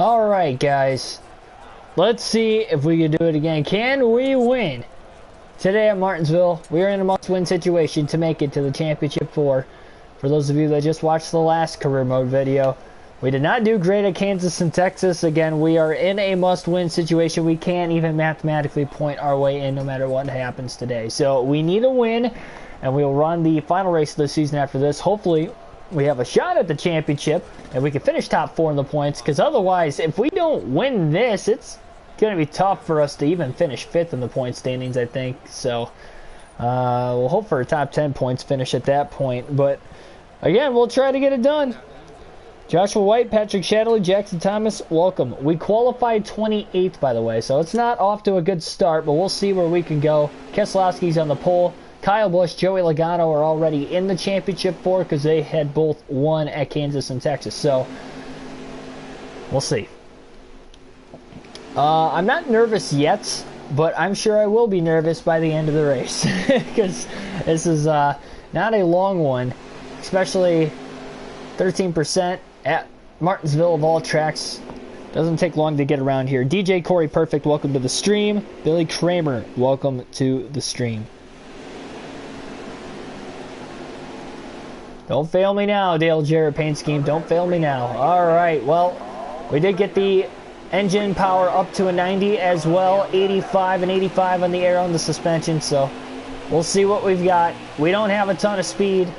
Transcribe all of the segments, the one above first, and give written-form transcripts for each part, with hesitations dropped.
Alright guys, let's see if we can do it again. Can we win? Today at Martinsville, we are in a must-win situation to make it to the Championship 4. For those of you that just watched the last career mode video, we did not do great at Kansas and Texas. Again, we are in a must-win situation. We can't even mathematically point our way in no matter what happens today. So we need a win, and we'll run the final race of the season after this. Hopefully, we have a shot at the championship, and we can finish top 4 in the points, because otherwise, if we don't win this, it's going to be tough for us to even finish 5th in the point standings, I think. So we'll hope for a top 10 points finish at that point. But again, we'll try to get it done. Joshua White, Patrick Shadley, Jackson Thomas, welcome. We qualified 28th, by the way, so it's not off to a good start, but we'll see where we can go. Keselowski's on the pole. Kyle Busch, Joey Logano are already in the Championship 4 because they had both won at Kansas and Texas. So, we'll see. I'm not nervous yet, but I'm sure I will be nervous by the end of the race. Because this is not a long one, especially 13% at Martinsville of all tracks. Doesn't take long to get around here. DJ Corey Perfect, welcome to the stream. Billy Kramer, welcome to the stream. Don't fail me now, Dale Jarrett Paint Scheme. Don't fail me now. Alright, well, we did get the engine power up to a 90 as well. 85 and 85 on the air on the suspension, so we'll see what we've got. We don't have a ton of speed,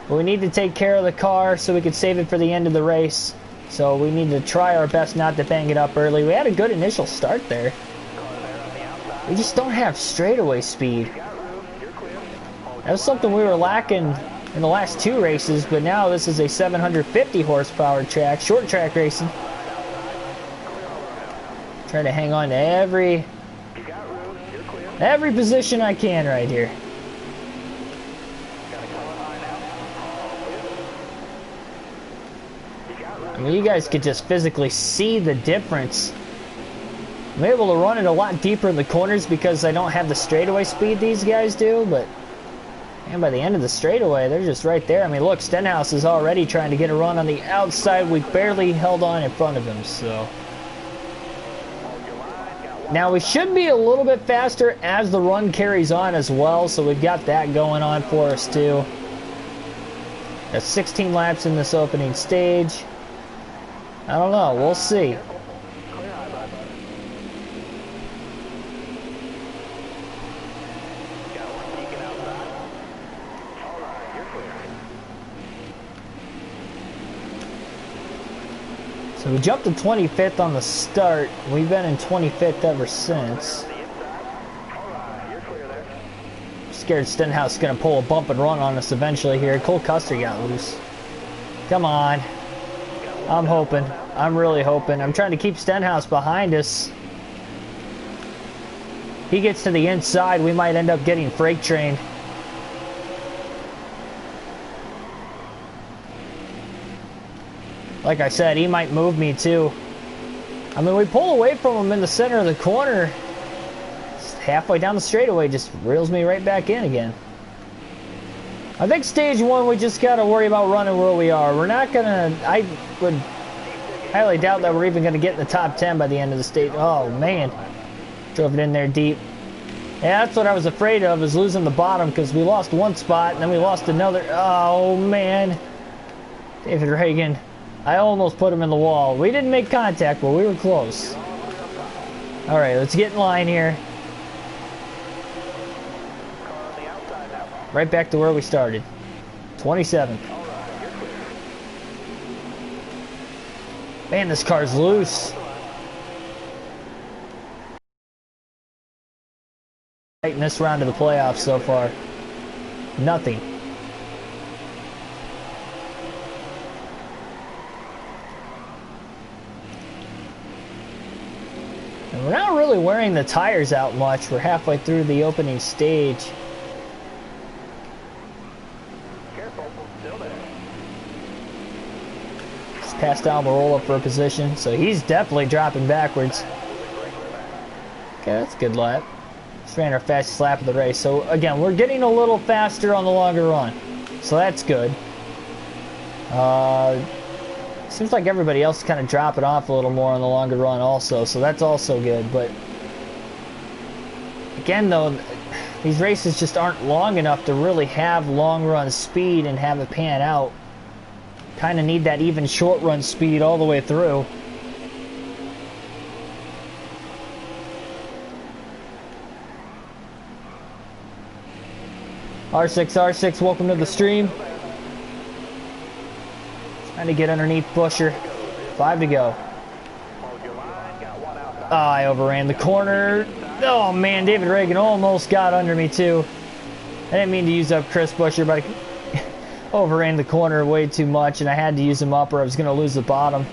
but we need to take care of the car so we can save it for the end of the race. So we need to try our best not to bang it up early. We had a good initial start there. We just don't have straightaway speed. That was something we were lacking in the last 2 races, but now this is a 750 horsepower track, short track racing. Trying to hang on to every position I can right here. I mean, you guys could just physically see the difference. I'm able to run it a lot deeper in the corners because I don't have the straightaway speed these guys do, but and by the end of the straightaway, they're just right there. I mean, look, Stenhouse is already trying to get a run on the outside. We barely held on in front of him, so. Now, we should be a little bit faster as the run carries on as well, so we've got that going on for us, too. Got 16 laps in this opening stage. I don't know. We'll see. So we jumped to 25th on the start. We've been in 25th ever since. Scared Stenhouse is going to pull a bump and run on us eventually here. Cole Custer got loose. Come on. I'm hoping. I'm really hoping. I'm trying to keep Stenhouse behind us. He gets to the inside, we might end up getting freight trained. Like I said, he might move me too. I mean, we pull away from him in the center of the corner. Just halfway down the straightaway, just reels me right back in again. I think stage 1, we just got to worry about running where we are. We're not going to... I would highly doubt that we're even going to get in the top 10 by the end of the stage. Oh, man. Drove it in there deep. Yeah, that's what I was afraid of, is losing the bottom, because we lost one spot, and then we lost another. Oh, man. David Reagan. I almost put him in the wall. We didn't make contact, but we were close. All right, let's get in line here. Right back to where we started. 27th. Man, this car's loose. Right in this round of the playoffs so far. Nothing. And we're not really wearing the tires out much. We're halfway through the opening stage. Just passed down the roll up for a position, so he's definitely dropping backwards. Okay, that's a good lap. Just ran our fastest lap of the race. So again, we're getting a little faster on the longer run, so that's good. Seems like everybody else is kind of dropping off a little more on the longer run also, so that's also good. But again, though, these races just aren't long enough to really have long run speed and have it pan out. Kind of need that even short run speed all the way through. R6, welcome to the stream. Trying to get underneath Busher. 5 to go. Oh, I overran the corner. Oh man, David Reagan almost got under me too. I didn't mean to use up Chris Busher, but I overran the corner way too much and I had to use him up or I was going to lose the bottom.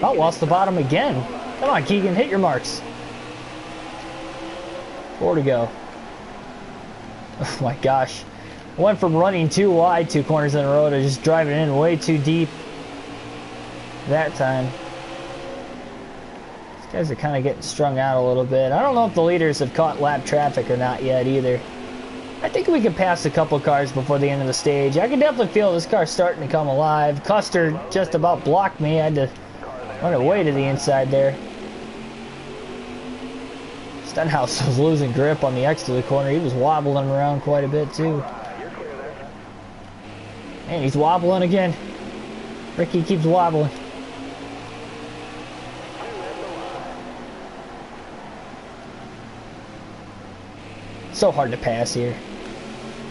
Oh, lost the bottom again. Come on, Keegan, hit your marks. 4 to go. Oh my gosh. I went from running too wide 2 corners in a row to just driving in way too deep that time. These guys are kind of getting strung out a little bit. I don't know if the leaders have caught lap traffic or not yet either. I think we can pass a couple cars before the end of the stage. I can definitely feel this car starting to come alive. Custer just about blocked me. I had to run away to the inside there. Stenhouse was losing grip on the exit of the corner. He was wobbling around quite a bit too. And he's wobbling again. Ricky keeps wobbling. So hard to pass here.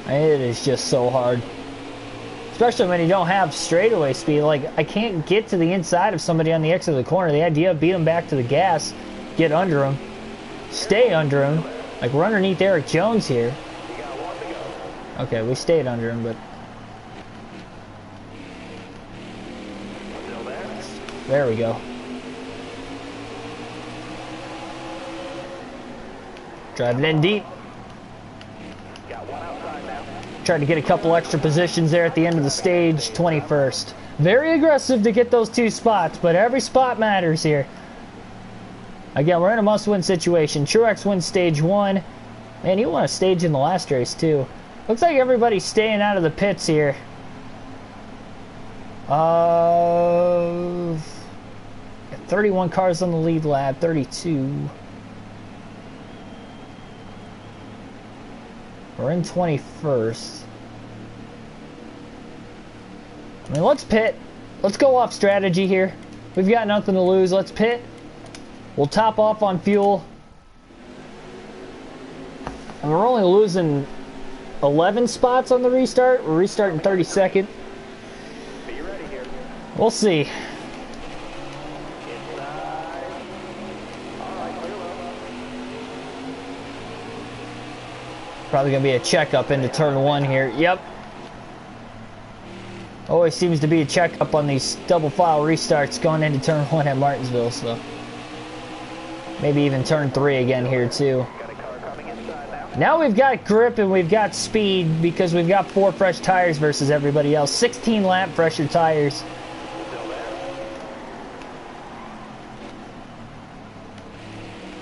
It is just so hard. Especially when you don't have straightaway speed. Like, I can't get to the inside of somebody on the exit of the corner. The idea of beat them back to the gas, get under him, stay under him. Like, we're underneath Eric Jones here. Okay, we stayed under him, but... There we go. Driving in deep. Tried to get a couple extra positions there at the end of the stage. 21st. Very aggressive to get those 2 spots, but every spot matters here. Again, we're in a must-win situation. Truex wins stage 1. Man, he won a stage in the last race too. Looks like everybody's staying out of the pits here. 31 cars on the lead lap, 32. We're in 21st. I mean, let's pit. Let's go off strategy here. We've got nothing to lose. Let's pit. We'll top off on fuel. And we're only losing 11 spots on the restart. We're restarting 32nd. We'll see. Probably going to be a checkup into turn 1 here. Yep. Always seems to be a checkup on these double file restarts going into turn 1 at Martinsville, so maybe even turn 3 again here too. Now we've got grip and we've got speed because we've got 4 fresh tires versus everybody else. 16 lap fresher tires.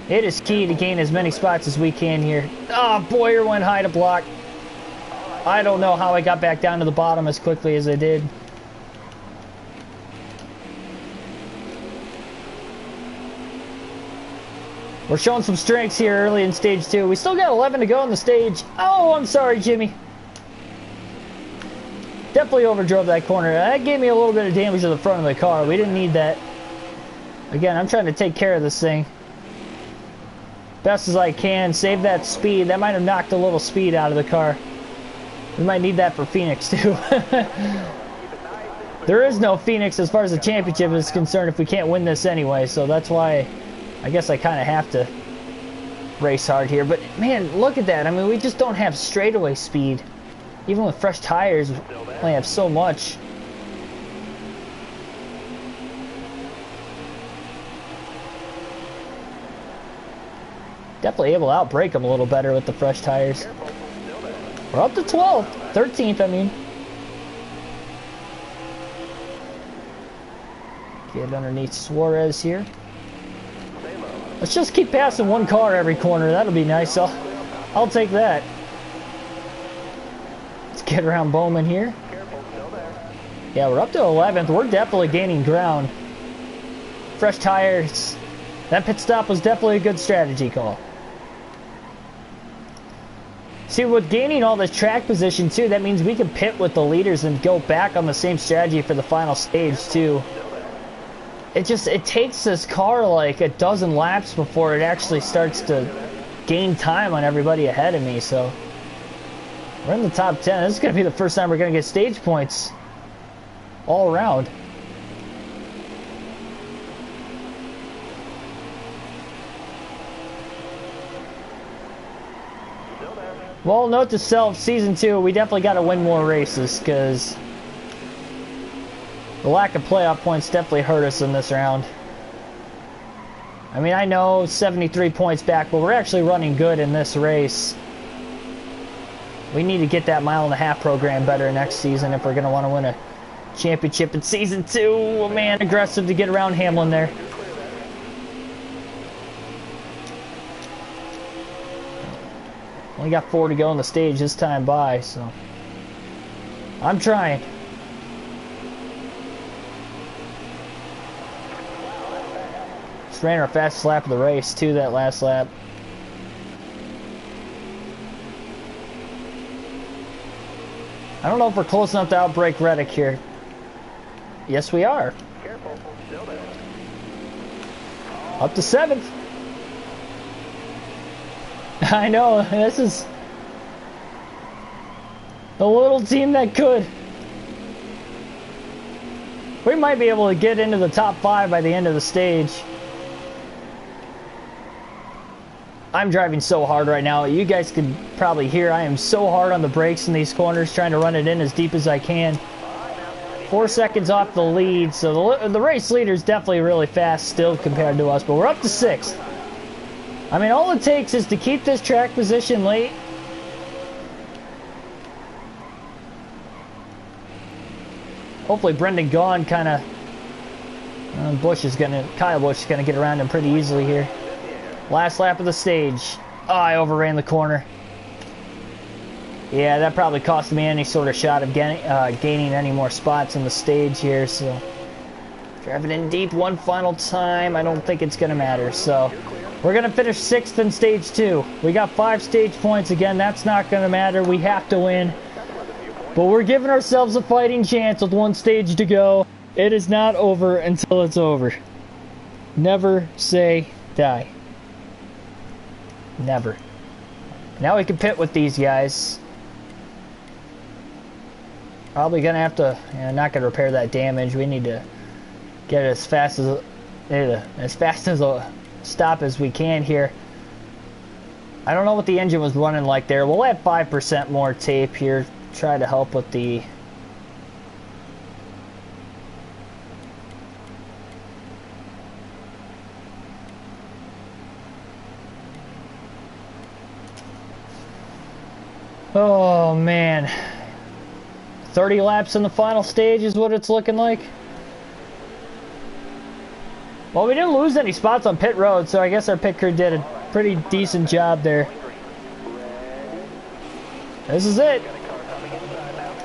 It is key to gain as many spots as we can here. Oh, Boyer went high to block. I don't know how I got back down to the bottom as quickly as I did. We're showing some strengths here early in stage 2. We still got 11 to go on the stage. Oh, I'm sorry, Jimmy. Definitely overdrove that corner. That gave me a little bit of damage to the front of the car. We didn't need that. Again, I'm trying to take care of this thing best as I can, save that speed. That might have knocked a little speed out of the car. We might need that for Phoenix too. There is no Phoenix as far as the championship is concerned if we can't win this anyway, so that's why I guess I kind of have to race hard here. But man, look at that. I mean, we just don't have straightaway speed. Even with fresh tires, we only have so much. Definitely able to outbrake them a little better with the fresh tires. We're up to 12th. 13th, I mean. Get underneath Suarez here. Let's just keep passing one car every corner. That'll be nice. I'll take that. Let's get around Bowman here. Yeah, we're up to 11th. We're definitely gaining ground. Fresh tires. That pit stop was definitely a good strategy call. See, with gaining all this track position too, that means we can pit with the leaders and go back on the same strategy for the final stage too. It takes this car like a dozen laps before it actually starts to gain time on everybody ahead of me, so we're in the top 10. This is going to be the first time we're going to get stage points all around. Well, note to self, Season 2, we definitely got to win more races, because the lack of playoff points definitely hurt us in this round. I mean, I know 73 points back, but we're actually running good in this race. We need to get that mile-and-a-half program better next season if we're going to want to win a championship in Season 2. Oh, man, aggressive to get around Hamlin there. Only got 4 to go on the stage this time by, so I'm trying. Just ran our fastest lap of the race too, that last lap. I don't know if we're close enough to outbreak Reddick here. Yes, we are. Up to 7th. I know, this is the little team that could. We might be able to get into the top 5 by the end of the stage. I'm driving so hard right now. You guys can probably hear I am so hard on the brakes in these corners, trying to run it in as deep as I can. 4 seconds off the lead, so the race leader is definitely really fast still compared to us, but we're up to 6th. I mean, all it takes is to keep this track position late. Hopefully Brendan Gaughan kind of... Kyle Busch is going to get around him pretty easily here. Last lap of the stage. Oh, I overran the corner. Yeah, that probably cost me any sort of shot of gaining any more spots in the stage here, so... Driving in deep one final time. I don't think it's going to matter, so... We're going to finish 6th in Stage 2. We got 5 stage points. Again, that's not going to matter. We have to win. But we're giving ourselves a fighting chance with 1 stage to go. It is not over until it's over. Never say die. Never. Now we can pit with these guys. Probably going to have to... not going to repair that damage. We need to get it as fast as a stop as we can here. I don't know what the engine was running like there. We'll add 5% more tape here. Try to help with the... Oh man. 30 laps in the final stage is what it's looking like. Well, we didn't lose any spots on pit road, so I guess our pit crew did a pretty decent job there. This is it.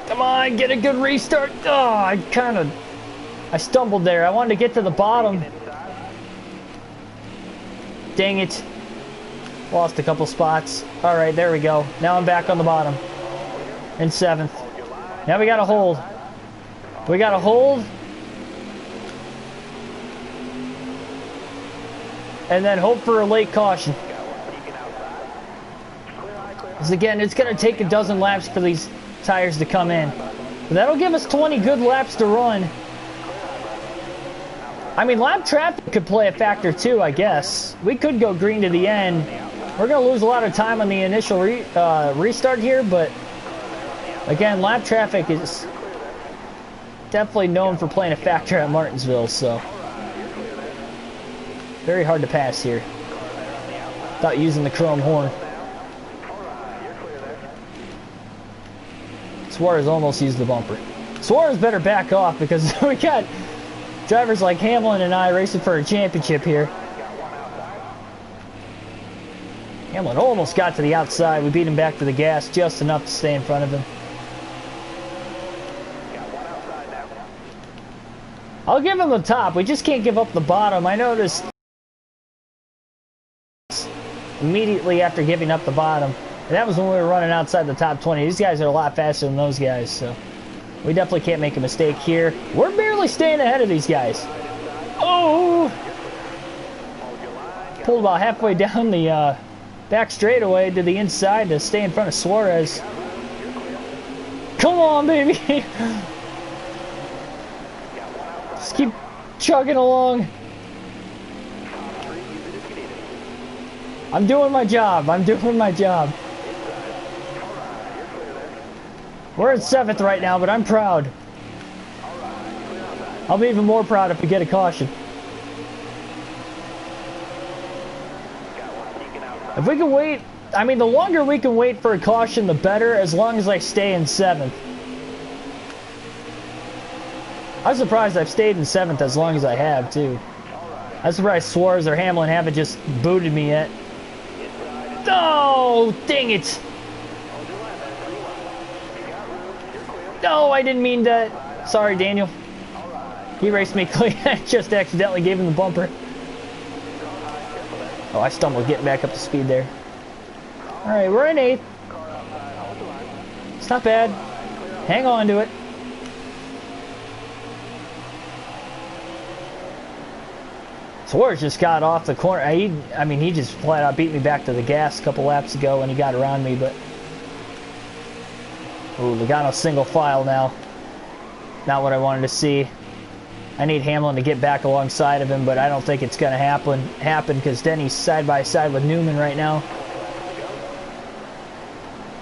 Come on, get a good restart. Oh, I stumbled there. I wanted to get to the bottom. Dang it. Lost a couple spots. All right, there we go. Now I'm back on the bottom. In 7th. Now we got to hold. We got to hold. And then hope for a late caution. Because again, it's going to take a dozen laps for these tires to come in. But that'll give us 20 good laps to run. I mean, lap traffic could play a factor too, I guess. We could go green to the end. We're going to lose a lot of time on the initial restart here, but again, lap traffic is definitely known for playing a factor at Martinsville, so... Very hard to pass here. Without using the chrome horn. Suarez almost used the bumper. Suarez better back off because we got drivers like Hamlin and I racing for a championship here. Hamlin almost got to the outside. We beat him back to the gas just enough to stay in front of him. I'll give him the top. We just can't give up the bottom. I noticed immediately after giving up the bottom. And that was when we were running outside the top 20. These guys are a lot faster than those guys, so we definitely can't make a mistake here. We're barely staying ahead of these guys. Oh! Pulled about halfway down the back straightaway to the inside to stay in front of Suarez. Come on, baby! Just keep chugging along. I'm doing my job. I'm doing my job. We're in 7th right now, but I'm proud. I'll be even more proud if we get a caution. If we can wait, I mean, the longer we can wait for a caution, the better, as long as I stay in 7th. I'm surprised I've stayed in 7th as long as I have, too. I'm surprised Suarez or Hamlin haven't just booted me yet. Oh, dang it! No, I didn't mean that. Sorry, Daniel. He raced me clean. I just accidentally gave him the bumper. Oh, I stumbled getting back up to speed there. Alright, we're in 8th. It's not bad. Hang on to it. Suarez just got off the corner. I mean, he just flat out beat me back to the gas a couple laps ago when he got around me, but... Ooh, Logano single file now. Not what I wanted to see. I need Hamlin to get back alongside of him, but I don't think it's going to happen because Denny's side by side with Newman right now.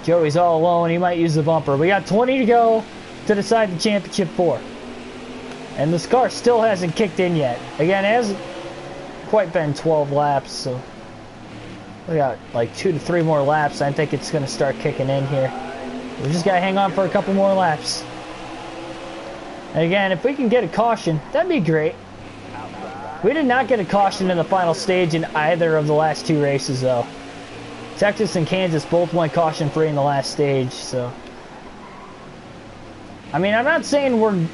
Joey's all alone. He might use the bumper. We got 20 to go to decide the championship 4. And this car still hasn't kicked in yet. Again, it hasn't quite been 12 laps, so we got like 2 to 3 more laps. I think it's going to start kicking in here. We just got to hang on for a couple more laps. And again, if we can get a caution, that'd be great. We did not get a caution in the final stage in either of the last 2 races, though. Texas and Kansas both went caution-free in the last stage, so... I mean, I'm not saying we're...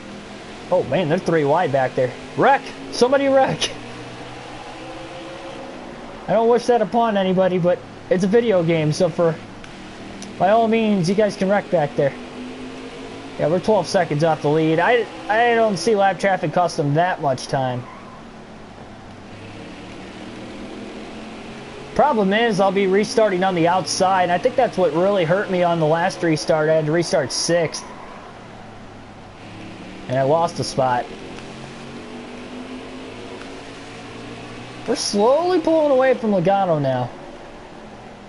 Oh, man, they're 3 wide back there. Wreck! Somebody wreck! I don't wish that upon anybody, but it's a video game, so by all means, you guys can wreck back there. Yeah, we're 12 seconds off the lead. I don't see lap traffic cost them that much time. Problem is, I'll be restarting on the outside. I think that's what really hurt me on the last restart. I had to restart 6th. And I lost a spot. We're slowly pulling away from Logano now.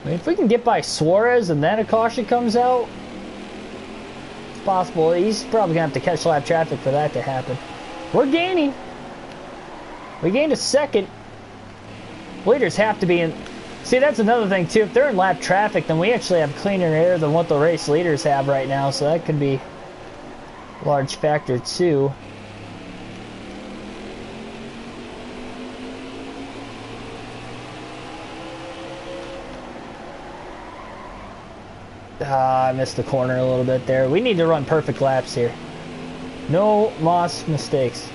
I mean, if we can get by Suarez and then a caution comes out, it's possible. He's probably going to have to catch lap traffic for that to happen. We're gaining. We gained a 2nd. Leaders have to be in... See, that's another thing, too. If they're in lap traffic, then we actually have cleaner air than what the race leaders have right now, so that could be a large factor, too. I missed the corner a little bit there. We need to run perfect laps here. No Moss mistakes.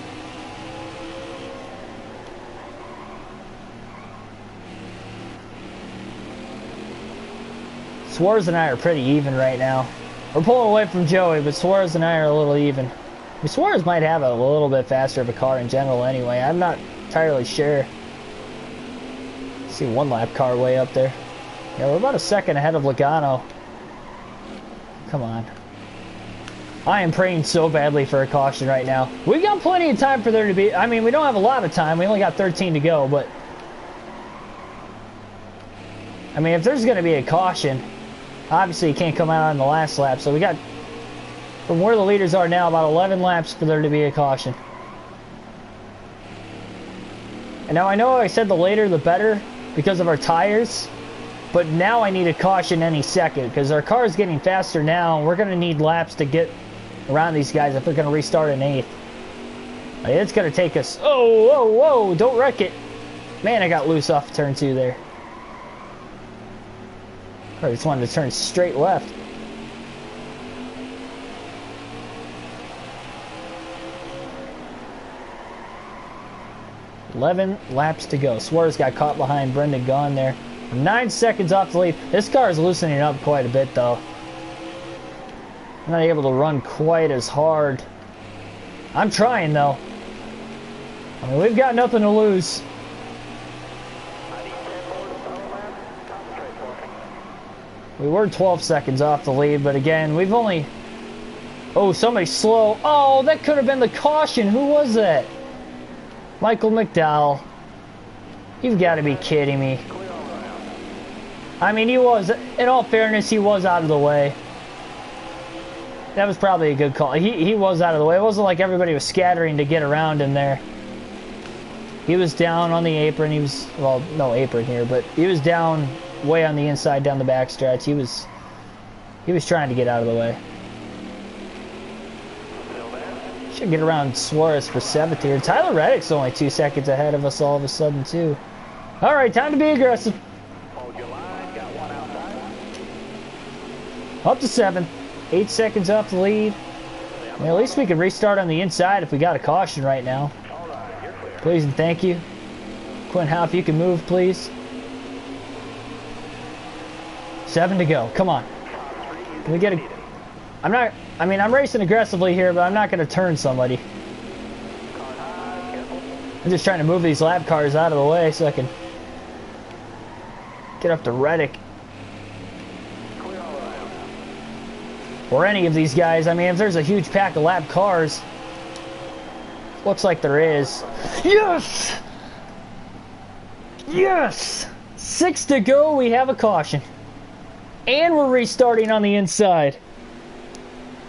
Suarez and I are pretty even right now. We're pulling away from Joey, but Suarez and I are a little even. I mean, Suarez might have a little bit faster of a car in general anyway. I'm not entirely sure. See 1 lap car way up there. Yeah, we're about a 2nd ahead of Logano. Come on. I am praying so badly for a caution right now. We got plenty of time for there to be... I mean, we don't have a lot of time. We only got 13 to go, but... I mean, if there's going to be a caution, obviously it can't come out on the last lap. So we got, from where the leaders are now, about 11 laps for there to be a caution. And now I know I said the later the better because of our tires. But now I need a caution any second because our car is getting faster now. And we're going to need laps to get around these guys if we're going to restart in 8th. I mean, it's going to take us... Oh, whoa, whoa, don't wreck it. Man, I got loose off turn 2 there. I just wanted to turn straight left. 11 laps to go. Suarez got caught behind Brendan Gaughan there. 9 seconds off the lead. This car is loosening up quite a bit though. I'm not able to run quite as hard. I'm trying though. I mean, we've got nothing to lose. We were 12 seconds off the lead, but again, we've only... Oh, somebody slow. Oh, that could have been the caution. Who was that? Michael McDowell. You've got to be kidding me. I mean, he was, in all fairness, he was out of the way. That was probably a good call. He was out of the way. It wasn't like everybody was scattering to get around him there. He was down on the apron. He was, well, no apron here, but he was down way on the inside, down the back stretch. He was trying to get out of the way. Should get around Suarez for 7th here. Tyler Reddick's only 2 seconds ahead of us all of a sudden, too. All right, time to be aggressive. Up to 7. 8 seconds off the lead. I mean, at least we could restart on the inside if we got a caution right now. Please and thank you. Quinn Howe, if you can move, please. 7 to go. Come on. Can we get a... I'm racing aggressively here, but I'm not going to turn somebody. I'm just trying to move these lap cars out of the way so I can get up to Reddick. Or any of these guys. I mean, if there's a huge pack of lap cars, looks like there is. Yes! Yes! 6 to go, we have a caution. And we're restarting on the inside.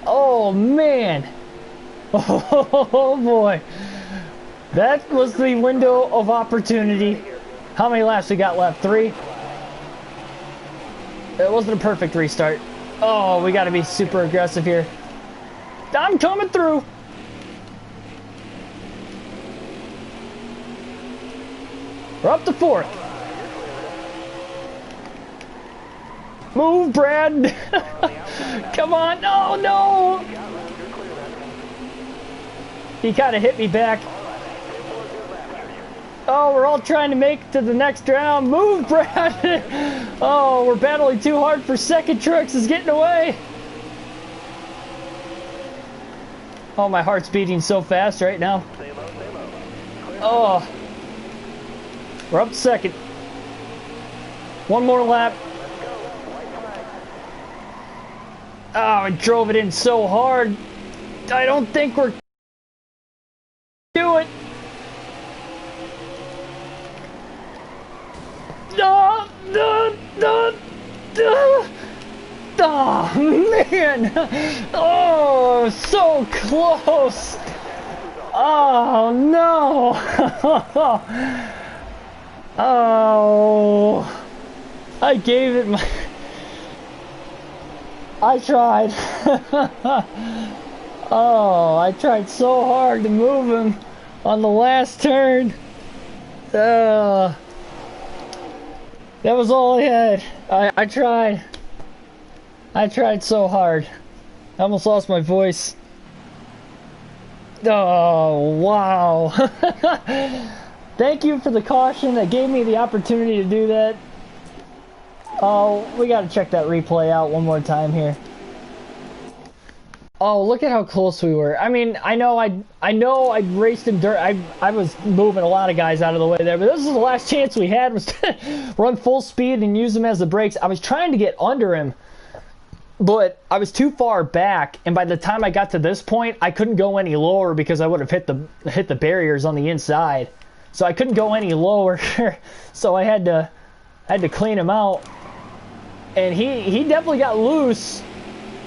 Oh, man. Oh, boy. That was the window of opportunity. How many laps we got left? 3? It wasn't a perfect restart. Oh, we got to be super aggressive here. I'm coming through. We're up to 4th. Move, Brad. Come on. Oh, no. He kind of hit me back. Oh, we're all trying to make it to the next round. Move, Brad. Oh, we're battling too hard for second. Trucks is getting away. Oh, my heart's beating so fast right now. Oh. We're up to 2nd. 1 more lap. Oh, I drove it in so hard. I don't think we're do it. Oh, man. Oh, so close. Oh, no. Oh, I gave it my... I tried. Oh, I tried so hard to move him on the last turn. That was all I had. I tried. I tried so hard. I almost lost my voice. Oh, wow. Thank you for the caution that gave me the opportunity to do that. Oh, we got to check that replay out one more time here. Oh, look at how close we were. I mean, I know I raced in dirt. I was moving a lot of guys out of the way there, but this is the last chance we had was to run full speed and use them as the brakes. I was trying to get under him, but I was too far back, and by the time I got to this point, I couldn't go any lower because I would have hit the barriers on the inside. So I couldn't go any lower. So I had to clean him out. And he definitely got loose,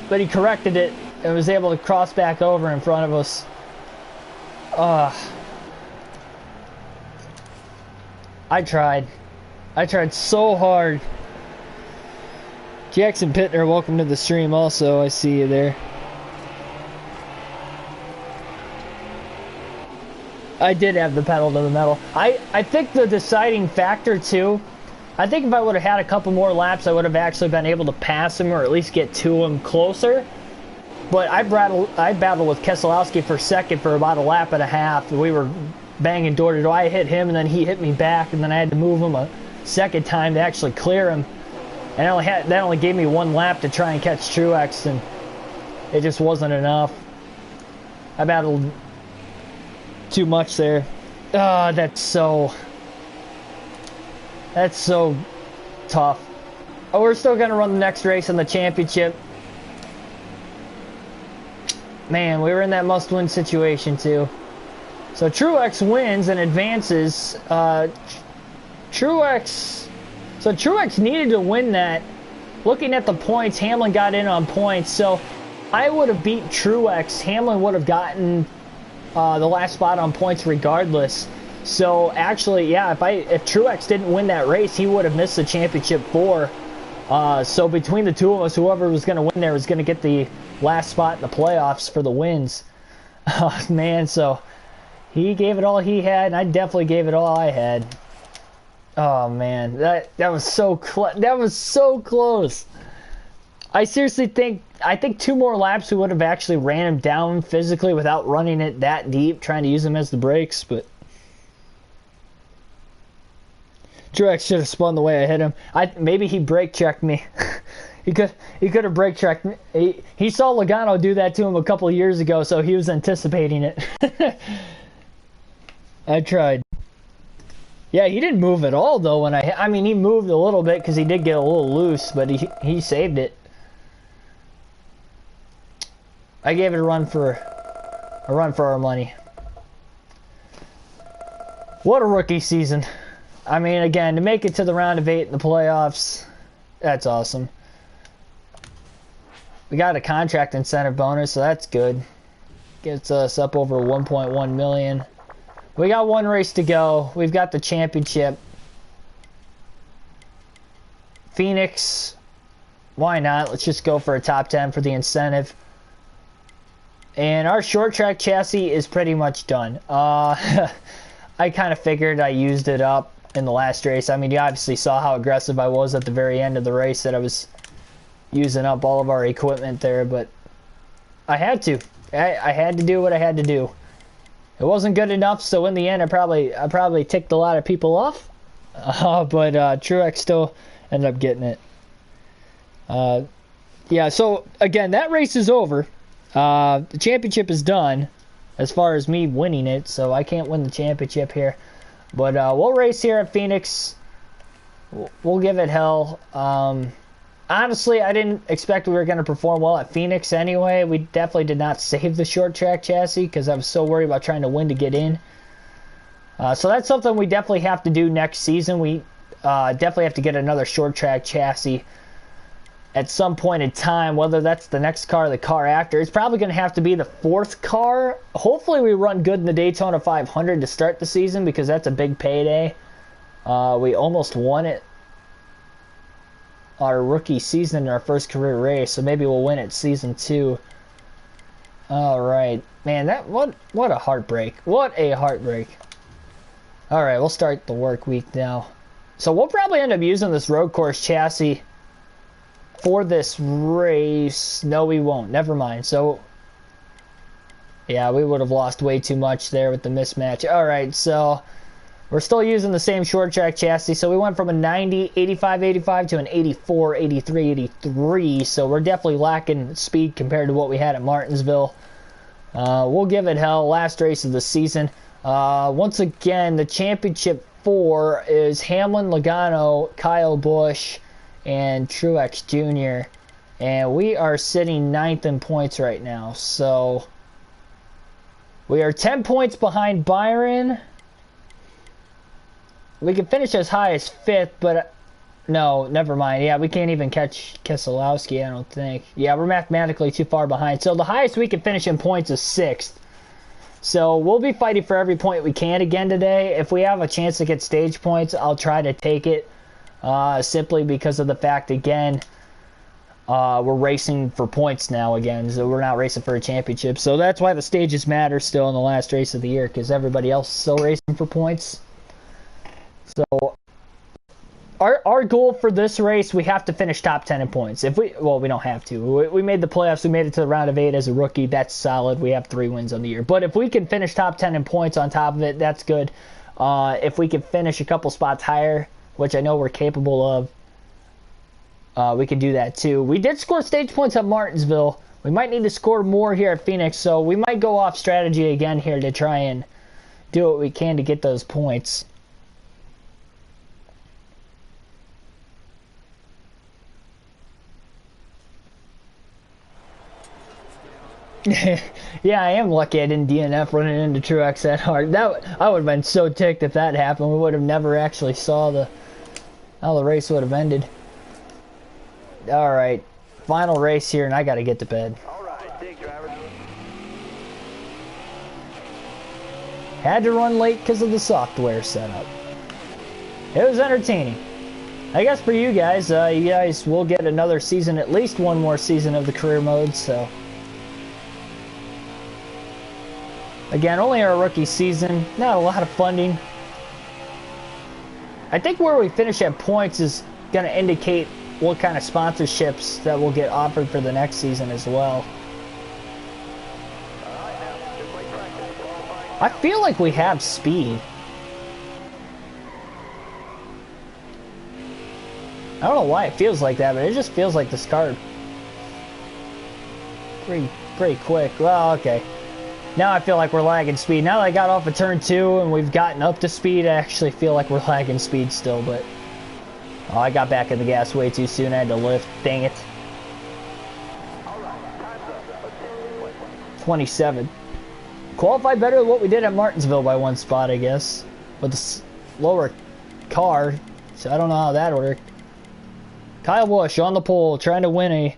but he corrected it and was able to cross back over in front of us. I tried so hard. Jackson Pittner, welcome to the stream also. I see you there. I did have the pedal to the metal. I think the deciding factor too, I think if I would have had a couple more laps, I would have actually been able to pass him or at least get to him closer. But I battled with Keselowski for second for about a lap and a half. We were banging door to door. I hit him, and then he hit me back, and then I had to move him a second time to actually clear him. And that only gave me one lap to try and catch Truex, and it just wasn't enough. I battled too much there. That's so tough. Oh, we're still gonna run the next race in the championship. Man, we were in that must-win situation too. So Truex wins and advances. Truex needed to win that. Looking at the points, Hamlin got in on points. So I would have beat Truex. Hamlin would have gotten the last spot on points regardless. So actually, yeah, if Truex didn't win that race, he would have missed the championship 4. So between the two of us, whoever was going to win there was going to get the last spot in the playoffs for the wins. Oh, man, so he gave it all he had, and I definitely gave it all I had. Oh, man, that was so close. I seriously think 2 more laps we would have actually ran him down physically without running it that deep, trying to use him as the brakes, but Truex should have spun the way I hit him. Maybe he brake checked me. He could have brake checked me. He saw Logano do that to him a couple of years ago, so he was anticipating it. I tried. Yeah, he didn't move at all though when I mean he moved a little bit because he did get a little loose, but he saved it. I gave it a run for our money. What a rookie season. I mean, again, to make it to the round of 8 in the playoffs, that's awesome. We got a contract incentive bonus, so that's good. Gets us up over 1.1 million. We got 1 race to go. We've got the championship. Phoenix, why not? Let's just go for a top 10 for the incentive. And our short track chassis is pretty much done. I kind of figured I used it up in the last race. I mean, you obviously saw how aggressive I was at the very end of the race, that I was using up all of our equipment there, but I had to. I had to do what I had to do. It wasn't good enough, so in the end, I probably ticked a lot of people off. But Truex still ended up getting it. Yeah, so again, that race is over. The championship is done as far as me winning it, so I can't win the championship here. But we'll race here at Phoenix. We'll give it hell. Honestly, I didn't expect we were going to perform well at Phoenix anyway. We definitely did not save the short track chassis because I was so worried about trying to win to get in. So that's something we definitely have to do next season. We definitely have to get another short track chassis at some point in time, whether that's the next car or the car after. It's probably going to have to be the 4th car. Hopefully we run good in the Daytona 500 to start the season because that's a big payday. We almost won it our rookie season in our first career race, so maybe we'll win it season 2. All right, man, what a heartbreak. What a heartbreak. All right, we'll start the work week now. So we'll probably end up using this road course chassis for this race. No, we won't. Never mind. So, yeah, we would have lost way too much there with the mismatch. All right, so we're still using the same short track chassis. So we went from a 90, 85, 85 to an 84, 83, 83. So we're definitely lacking speed compared to what we had at Martinsville. We'll give it hell. Last race of the season. Once again, the championship 4 is Hamlin, Logano, Kyle Busch, and Truex Jr. And we are sitting 9th in points right now. So we are 10 points behind Byron. We can finish as high as 5th, but no, never mind. Yeah, we can't even catch Keselowski, I don't think. Yeah, we're mathematically too far behind. So the highest we can finish in points is 6th. So we'll be fighting for every point we can again today. If we have a chance to get stage points, I'll try to take it. Simply because of the fact, again, we're racing for points now again. So we're not racing for a championship. So that's why the stages matter still in the last race of the year, because everybody else is still racing for points. So our goal for this race, we have to finish top 10 in points. If we, well, we don't have to. We made the playoffs. We made it to the round of 8 as a rookie. That's solid. We have 3 wins on the year. But if we can finish top 10 in points on top of it, that's good. If we can finish a couple spots higher, which I know we're capable of, we can do that too. We did score stage points at Martinsville. We might need to score more here at Phoenix, so we might go off strategy again here to try and do what we can to get those points. Yeah, I am lucky I didn't DNF running into Truex that hard. I would have been so ticked if that happened. We would have never actually saw how the race would have ended. All right, final race here, and I got to get to bed. All right, thanks, driver. Had to run late because of the software setup. It was entertaining. I guess for you guys will get another season, at least one more season of the career mode, so. Again, only our rookie season, not a lot of funding. I think where we finish at points is going to indicate what kind of sponsorships that will get offered for the next season as well. I feel like we have speed. I don't know why it feels like that, but it just feels like the start. Pretty quick. Well, okay. Now I feel like we're lagging speed. Now that I got off of turn 2 and we've gotten up to speed, I actually feel like we're lagging speed still, but oh, I got back in the gas way too soon. I had to lift. Dang it. 27. Qualified better than what we did at Martinsville by 1 spot, I guess. With a lower car, so I don't know how that worked. Kyle Busch on the pole, trying to win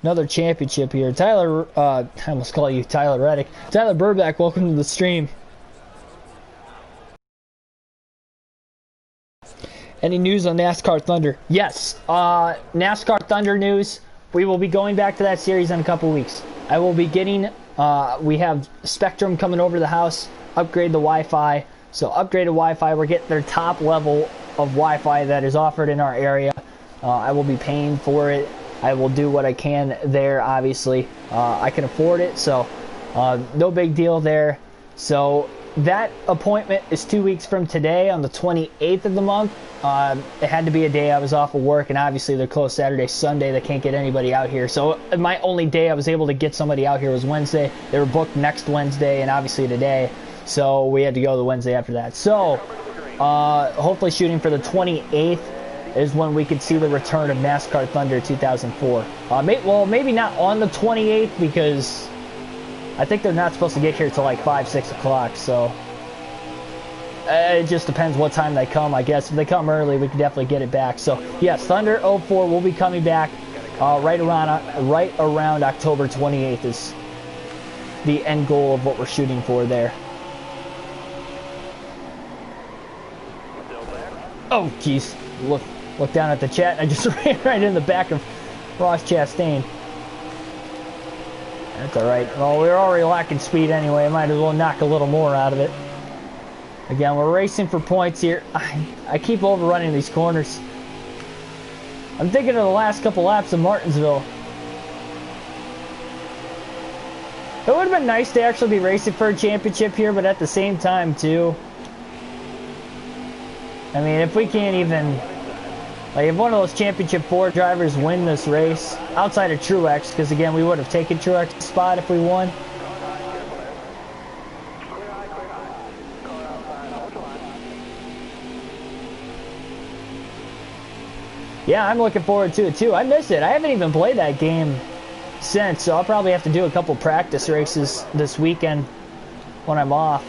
another championship here. Tyler, I almost call you Tyler Reddick. Tyler Burback, welcome to the stream. Any news on NASCAR Thunder? Yes, NASCAR Thunder news. We will be going back to that series in a couple weeks. I will be getting, we have Spectrum coming over to the house, upgrade the Wi-Fi. So upgraded Wi-Fi, we're getting their top level of Wi-Fi that is offered in our area. I will be paying for it. I will do what I can there, obviously. I can afford it, so no big deal there. So that appointment is 2 weeks from today on the 28th of the month. It had to be a day I was off of work, and obviously they're closed Saturday, Sunday. They can't get anybody out here. So my only day I was able to get somebody out here was Wednesday. They were booked next Wednesday and obviously today. So we had to go the Wednesday after that. So hopefully shooting for the 28th. Is when we could see the return of NASCAR Thunder 2004. Well, maybe not on the 28th because I think they're not supposed to get here till like 5, 6 o'clock. So it just depends what time they come, I guess. If they come early, we can definitely get it back. So yes, Thunder 04 will be coming back right around October 28th is the end goal of what we're shooting for there. Oh, jeez. Look down at the chat. I just ran right in the back of Ross Chastain. That's alright. Well, we're already lacking speed anyway. I might as well knock a little more out of it. Again, we're racing for points here. I keep overrunning these corners. I'm thinking of the last couple laps of Martinsville. It would have been nice to actually be racing for a championship here, but at the same time, too. I mean, if we can't even... Like, if one of those Championship 4 drivers win this race, outside of Truex, because again, we would have taken Truex's spot if we won. Yeah, I'm looking forward to it too. I miss it. I haven't even played that game since, so I'll probably have to do a couple practice races this weekend when I'm off.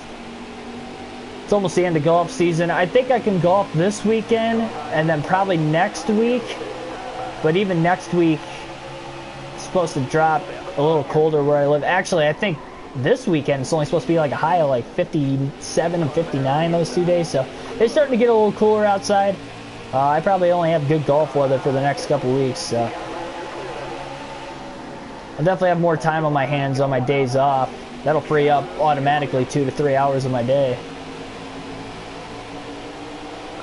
It's almost the end of golf season. I think I can golf this weekend and then probably next week. But even next week, it's supposed to drop a little colder where I live. Actually, I think this weekend it's only supposed to be like a high of like 57 and 59 those 2 days. So it's starting to get a little cooler outside. I probably only have good golf weather for the next couple weeks. So I'll definitely have more time on my hands on my days off. That'll free up automatically 2 to 3 hours of my day.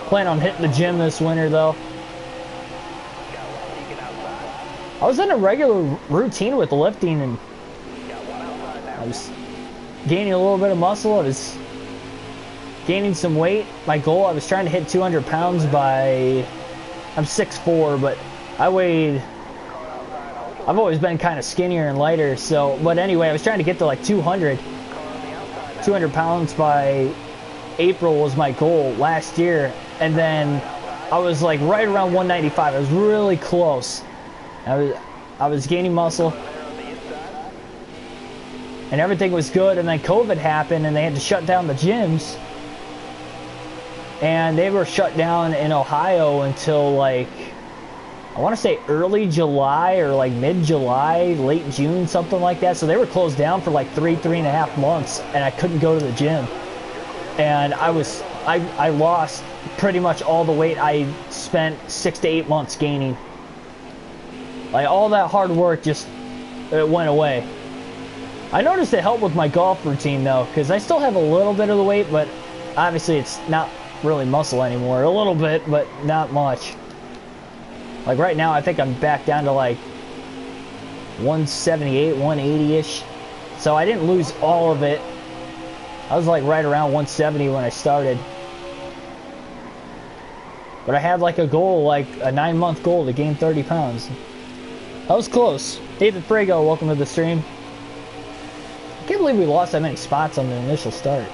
Plan on hitting the gym this winter though. I was in a regular routine with lifting, and I was gaining a little bit of muscle. I was gaining some weight. My goal, I was trying to hit 200 pounds by, I'm 6'4", but I've always been kind of skinnier and lighter, so, but anyway, I was trying to get to like 200 pounds by April was my goal last year, and then I was like right around 195. I was really close. I was gaining muscle, and everything was good, and then COVID happened, and they had to shut down the gyms, and they were shut down in Ohio until like, I want to say early July or like mid-July, late June, something like that. So they were closed down for like 3.5 months, and I couldn't go to the gym. And I lost pretty much all the weight I spent 6 to 8 months gaining. Like all that hard work just, it went away. I noticed it helped with my golf routine though, because I still have a little bit of the weight, but obviously it's not really muscle anymore. A little bit, but not much. Like right now, I think I'm back down to like 178, 180-ish. So I didn't lose all of it. I was like right around 170 when I started. But I had like a goal, like a 9-month goal to gain 30 pounds. I was close. David Frago, welcome to the stream. I can't believe we lost that many spots on the initial start.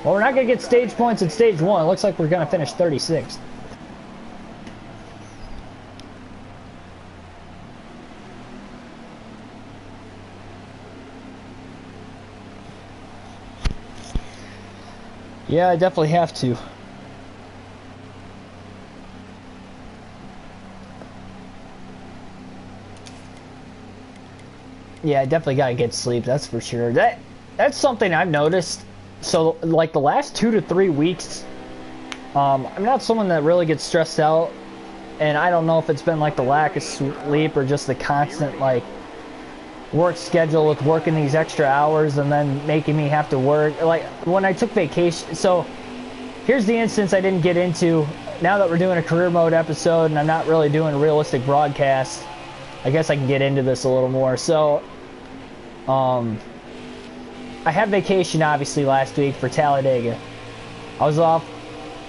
Well, we're not going to get stage points in stage 1. It looks like we're going to finish 36th. Yeah, I definitely have to. Yeah, I definitely gotta get sleep, that's for sure. That's something I've noticed. So, like the last 2 to 3 weeks, I'm not someone that really gets stressed out, and I don't know if it's been like the lack of sleep or just the constant like work schedule with working these extra hours and then making me have to work. Like when I took vacation, so here's the instance I didn't get into. Now that we're doing a career mode episode and I'm not really doing a realistic broadcast, I guess I can get into this a little more. So I had vacation obviously last week for Talladega. I was off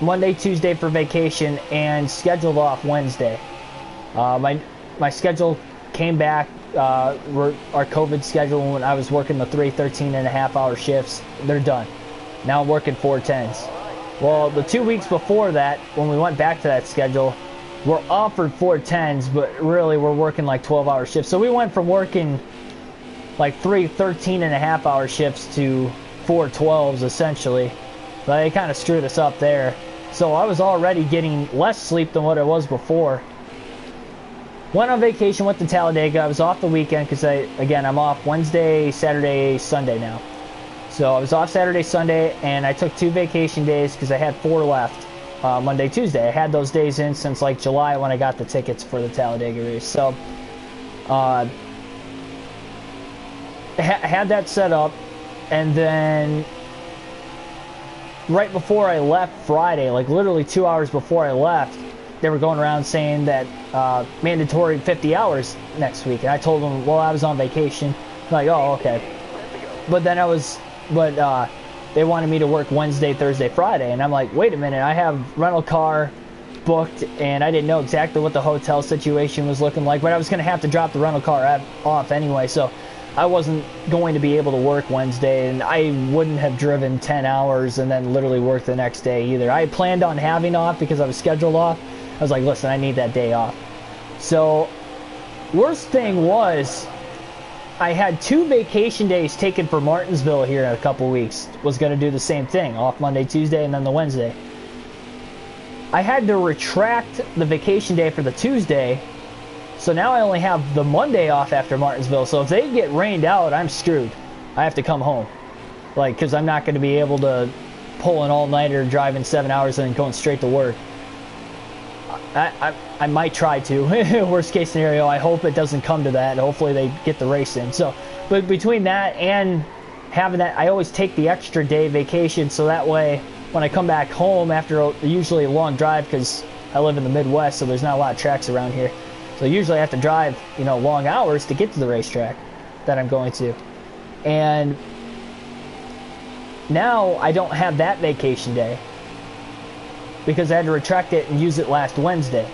Monday, Tuesday for vacation and scheduled off Wednesday. My schedule came back, our COVID schedule, when I was working the 3 13.5-hour shifts. They're done. Now I'm working 4 10s. Well, the 2 weeks before that, when we went back to that schedule, we're offered 4 10s, but really we're working like 12-hour shifts. So we went from working like 3 13.5-hour shifts to 4 12s essentially. But they kind of screwed us up there. So I was already getting less sleep than what I was before. Went on vacation, went to Talladega. I was off the weekend because I'm off Wednesday, Saturday, Sunday now. So I was off Saturday, Sunday, and I took 2 vacation days because I had 4 left. Monday, Tuesday. I had those days in since like July when I got the tickets for the Talladega race. So I had that set up, and then right before I left Friday, like literally 2 hours before I left, they were going around saying that mandatory 50 hours next week. And I told them, well, I was on vacation. Like, oh, okay. But then they wanted me to work Wednesday, Thursday, Friday. And I'm like, wait a minute, I have rental car booked, and I didn't know exactly what the hotel situation was looking like. But I was going to have to drop the rental car off anyway. So I wasn't going to be able to work Wednesday, and I wouldn't have driven 10 hours and then literally work the next day either. I planned on having off because I was scheduled off. I was like, listen, I need that day off. So worst thing was, I had 2 vacation days taken for Martinsville here in a couple weeks. Was going to do the same thing, off Monday, Tuesday, and then the Wednesday. I had to retract the vacation day for the Tuesday, so now I only have the Monday off after Martinsville. So if they get rained out, I'm screwed. I have to come home. Like, because I'm not going to be able to pull an all-nighter, driving 7 hours and then going straight to work. I might try to. Worst case scenario, I hope it doesn't come to that. Hopefully they get the race in. So, but between that and having that, I always take the extra day vacation, so that way when I come back home after usually a long drive, because I live in the Midwest, so there's not a lot of tracks around here. So usually I have to drive, you know, long hours to get to the racetrack that I'm going to. And now I don't have that vacation day because I had to retract it and use it last Wednesday.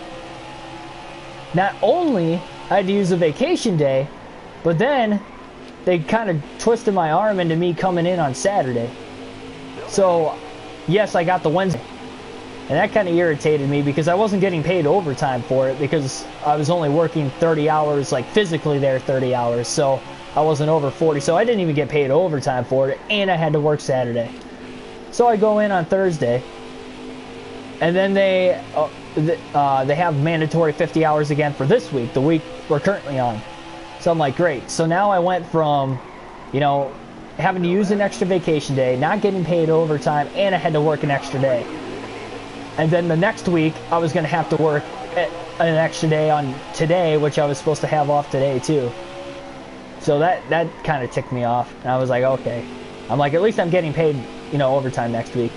Not only I had to use a vacation day, but then they kind of twisted my arm into me coming in on Saturday. So, yes, I got the Wednesday. And that kind of irritated me because I wasn't getting paid overtime for it because I was only working 30 hours, like physically there 30 hours. So I wasn't over 40. So I didn't even get paid overtime for it. And I had to work Saturday. So I go in on Thursday. And then they have mandatory 50 hours again for this week, the week we're currently on. So I'm like, great. So now I went from, you know, having to use an extra vacation day, not getting paid overtime, and I had to work an extra day. And then the next week, I was going to have to work an extra day on today, which I was supposed to have off today too. So that kind of ticked me off. And I was like, okay. I'm like, at least I'm getting paid, you know, overtime next week.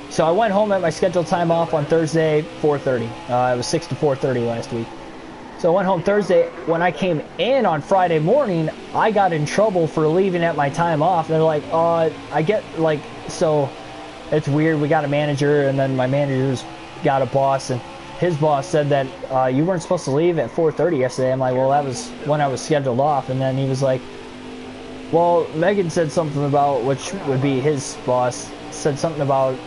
So I went home at my scheduled time off on Thursday, 4:30. It was 6 to 4:30 last week. So I went home Thursday. When I came in on Friday morning, I got in trouble for leaving at my time off. They're like, I get, like, so it's weird. We got a manager, and then my manager's got a boss, and his boss said that you weren't supposed to leave at 4:30 yesterday. I'm like, well, that was when I was scheduled off. And then he was like, well, Megan said something about, which would be his boss, said something about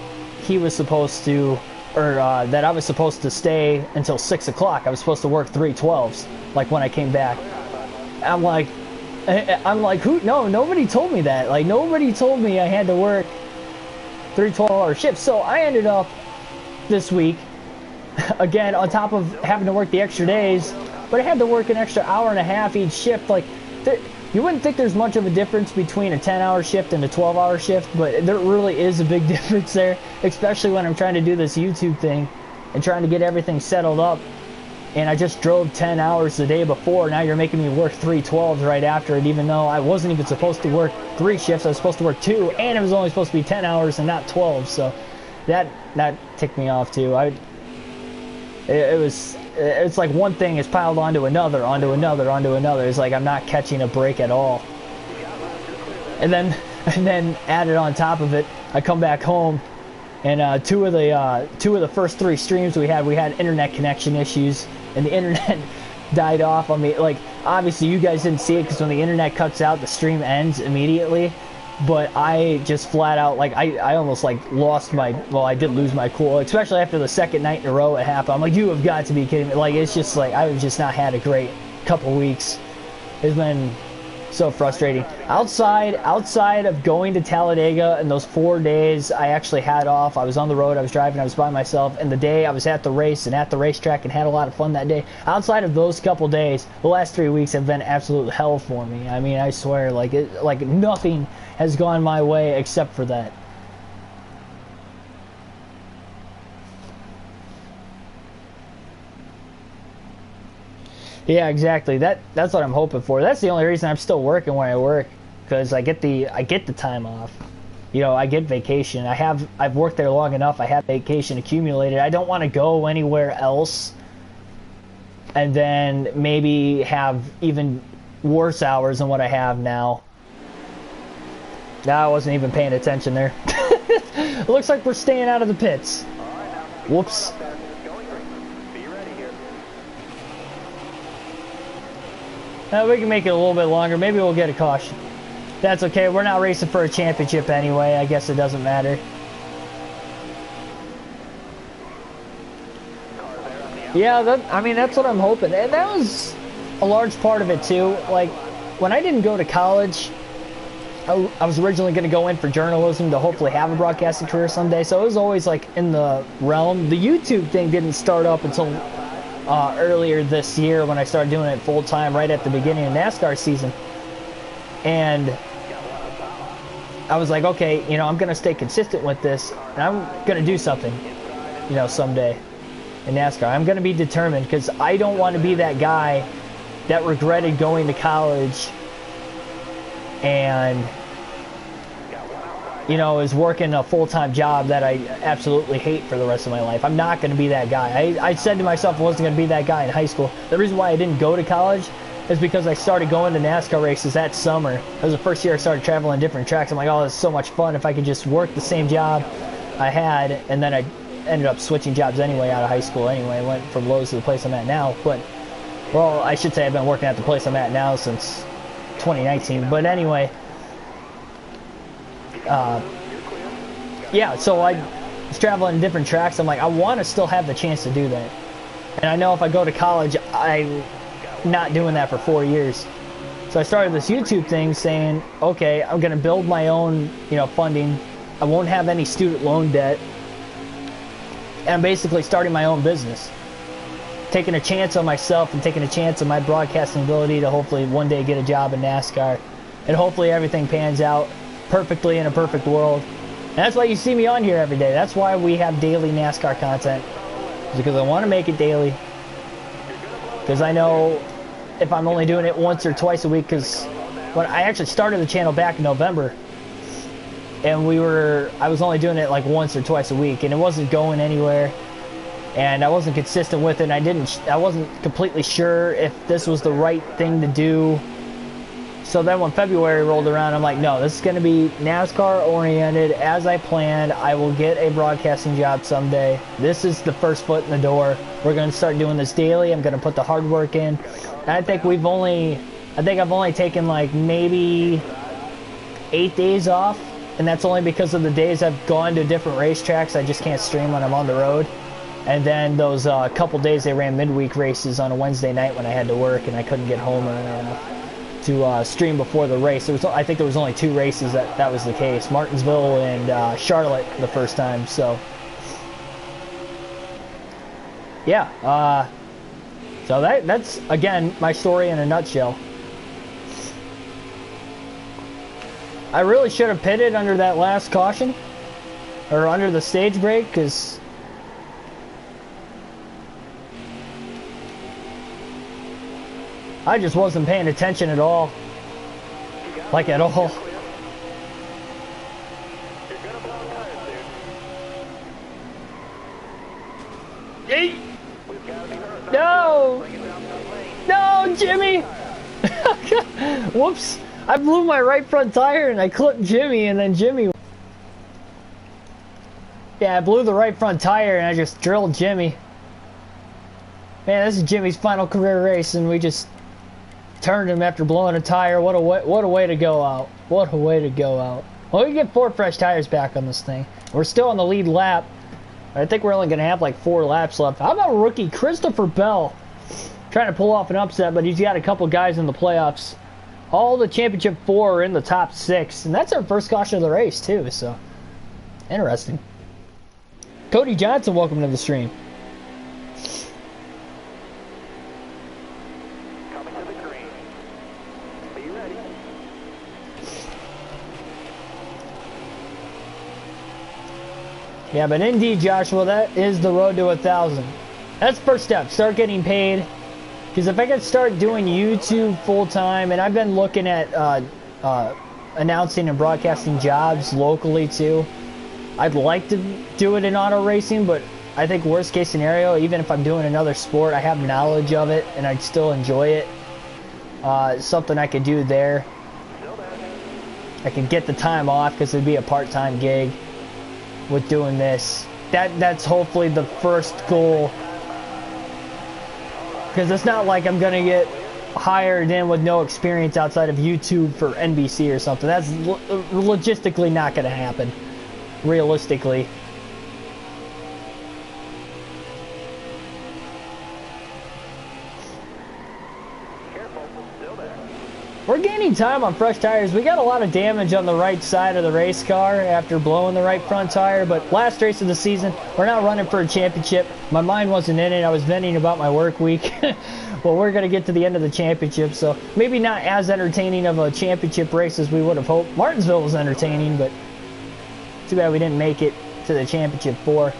he was supposed to, or that I was supposed to stay until 6 o'clock. I was supposed to work 3 12s, like when I came back. I'm like, who? No, nobody told me that. Like, nobody told me I had to work 3 12-hour shifts. So I ended up this week, again, on top of having to work the extra days, but I had to work an extra hour and a half each shift. Like, you wouldn't think there's much of a difference between a 10-hour shift and a 12-hour shift, but there really is a big difference there, especially when I'm trying to do this YouTube thing and trying to get everything settled up. And I just drove 10 hours the day before. Now you're making me work 3 12s right after it, even though I wasn't even supposed to work 3 shifts. I was supposed to work 2, and it was only supposed to be 10 hours and not 12. So that ticked me off too. It's like one thing is piled onto another, onto another, onto another. It's like I'm not catching a break at all. And then added on top of it, I come back home, and two of the first 3 streams we had internet connection issues, and the internet died off on me. Like, obviously you guys didn't see it because when the internet cuts out, the stream ends immediately. But I just flat out, like, I almost, like, lost my, well, I did lose my cool, especially after the second night in a row it happened. I'm like, you have got to be kidding me. Like, it's just, like, I've just not had a great couple weeks. It's been so frustrating. Outside of going to Talladega and those 4 days I actually had off, I was on the road, I was driving, I was by myself, and the day I was at the race and at the racetrack and had a lot of fun that day. Outside of those couple days, the last 3 weeks have been absolute hell for me. I mean, I swear, like nothing has gone my way except for that. Yeah, exactly. That's what I'm hoping for. That's the only reason I'm still working where I work, because I get the time off. You know, I get vacation. I've worked there long enough. I have vacation accumulated. I don't want to go anywhere else and then maybe have even worse hours than what I have now. I wasn't even paying attention there. It looks like we're staying out of the pits. Whoops. We can make it a little bit longer. Maybe we'll get a caution. That's okay. We're not racing for a championship anyway. I guess it doesn't matter. Yeah, I mean, that's what I'm hoping. And that was a large part of it, too. Like, when I didn't go to college, I was originally going to go in for journalism to hopefully have a broadcasting career someday. So it was always, like, in the realm. The YouTube thing didn't start up until earlier this year when I started doing it full-time right at the beginning of NASCAR season. And I was like, okay, you know, I'm going to stay consistent with this, and I'm going to do something, you know, someday in NASCAR. I'm going to be determined, because I don't want to be that guy that regretted going to college and you know, is working a full-time job that I absolutely hate for the rest of my life. I'm not going to be that guy. I said to myself I wasn't going to be that guy in high school. The reason why I didn't go to college is because I started going to NASCAR races that summer. That was the first year I started traveling different tracks. I'm like, oh, this is so much fun if I could just work the same job I had. And then I ended up switching jobs anyway out of high school anyway. I went from Lowe's to the place I'm at now. But, well, I should say I've been working at the place I'm at now since 2019. But anyway, yeah, so I was traveling different tracks. I'm like, I want to still have the chance to do that. And I know if I go to college, I'm not doing that for 4 years. So I started this YouTube thing saying, okay, I'm going to build my own, you know, funding. I won't have any student loan debt. And I'm basically starting my own business. Taking a chance on myself and taking a chance on my broadcasting ability to hopefully one day get a job in NASCAR. And hopefully everything pans out perfectly in a perfect world. And that's why you see me on here every day. That's why we have daily NASCAR content. Because I want to make it daily. Because I know if I'm only doing it once or twice a week, because when I actually started the channel back in November, and I was only doing it like once or twice a week, and it wasn't going anywhere, and I wasn't consistent with it, and I wasn't completely sure if this was the right thing to do. So then when February rolled around, I'm like, no, this is going to be NASCAR oriented as I planned. I will get a broadcasting job someday. This is the first foot in the door. We're going to start doing this daily. I'm going to put the hard work in. And I think I've only taken like maybe 8 days off. And that's only because of the days I've gone to different racetracks. I just can't stream when I'm on the road. And then those couple days they ran midweek races on a Wednesday night when I had to work and I couldn't get home to stream before the race. I think there was only 2 races that was the case. Martinsville and Charlotte the first time. So yeah, so that's again my story in a nutshell. I really should have pitted under that last caution, or under the stage break, because I just wasn't paying attention at all. Like at all. No! No, Jimmy! Whoops! I blew my right front tire and I clipped Jimmy, and then Jimmy... Yeah, I blew the right front tire and I just drilled Jimmy. Man, this is Jimmy's final career race and we just turned him after blowing a tire. What a way to go out. What a way to go out. Well, we get 4 fresh tires back on this thing. We're still on the lead lap. I think we're only going to have like 4 laps left. How about rookie Christopher Bell? Trying to pull off an upset, but he's got a couple guys in the playoffs. All the championship 4 are in the top 6. And that's our first caution of the race, too. So, interesting. Cody Johnson, welcome to the stream. Coming to the green. Be ready. Yeah, but indeed, Joshua, that is the road to 1,000. That's the first step. Start getting paid. Because if I could start doing YouTube full-time, and I've been looking at announcing and broadcasting jobs locally, too. I'd like to do it in auto racing, but I think worst case scenario, even if I'm doing another sport, I have knowledge of it, and I'd still enjoy it. Something I could do there. I could get the time off, because it'd be a part-time gig with doing this. That's hopefully the first goal. Because it's not like I'm going to get hired in with no experience outside of YouTube for NBC or something. That's logistically not going to happen. Realistically. We're gaining time on fresh tires. We got a lot of damage on the right side of the race car after blowing the right front tire, but last race of the season, we're not running for a championship. My mind wasn't in it. I was venting about my work week. Well, we're going to get to the end of the championship, so maybe not as entertaining of a championship race as we would have hoped. Martinsville was entertaining, but too bad we didn't make it to the championship 4.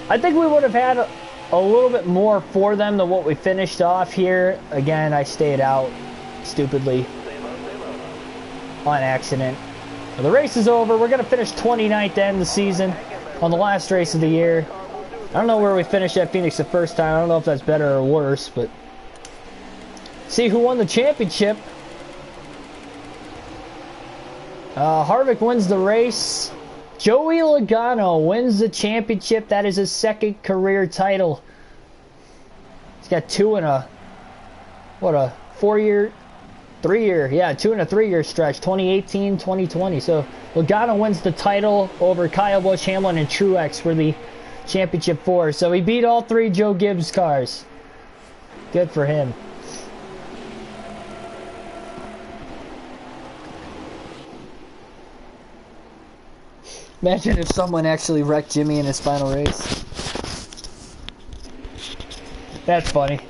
I think we would have had a little bit more for them than what we finished off here. Again, I stayed out stupidly on accident. The race is over. We're going to finish 29th to end the season on the last race of the year. I don't know where we finished at Phoenix the first time. I don't know if that's better or worse, but see who won the championship. Harvick wins the race. Joey Logano wins the championship. That is his second career title. He's got two in a, what, a 4-year, 3-year, yeah, 2 and a 3-year stretch, 2018, 2020. So Logano wins the title over Kyle Busch, Hamlin, and Truex for the championship 4. So he beat all 3 Joe Gibbs cars. Good for him. Imagine if someone actually wrecked Jimmy in his final race. That's funny.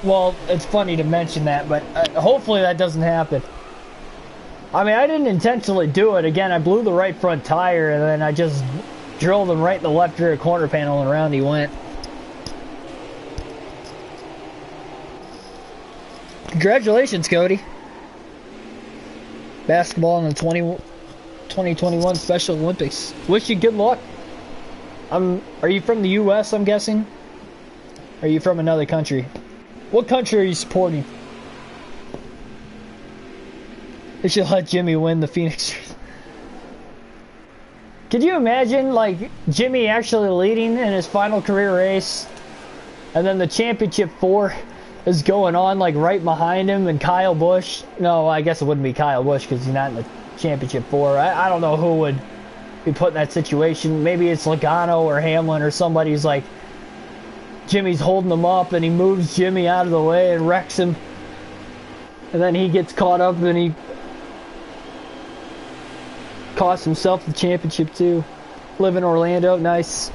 Well, it's funny to mention that, but hopefully that doesn't happen. I mean, I didn't intentionally do it. Again, I blew the right front tire, and then I just drilled him right in the left rear corner panel, and around he went. Congratulations, Cody. Basketball in the 2021 Special Olympics. Wish you good luck. Are you from the U.S., I'm guessing? Are you from another country? What country are you supporting? They should let Jimmy win the Phoenix. Could you imagine, like, Jimmy actually leading in his final career race, and then the championship 4 is going on, like, right behind him, and Kyle Busch? No, I guess it wouldn't be Kyle Busch because he's not in the championship 4. I don't know who would be put in that situation. Maybe it's Logano or Hamlin or somebody's like, Jimmy's holding him up and he moves Jimmy out of the way and wrecks him, and then he gets caught up and he costs himself the championship too. Live in Orlando, nice.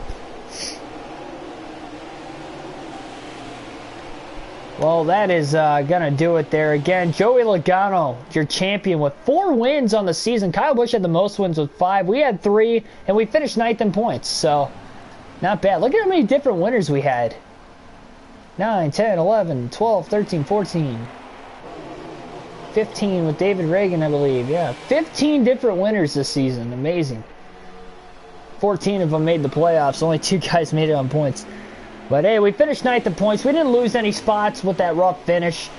Well, that is gonna do it there. Again, Joey Logano, your champion with 4 wins on the season. Kyle Busch had the most wins with 5. We had 3, and we finished 9th in points, so not bad. Look at how many different winners we had. 9, 10, 11, 12, 13, 14. 15 with David Reagan, I believe. Yeah, 15 different winners this season. Amazing. 14 of them made the playoffs. Only 2 guys made it on points. But hey, we finished 9th in points. We didn't lose any spots with that rough finish.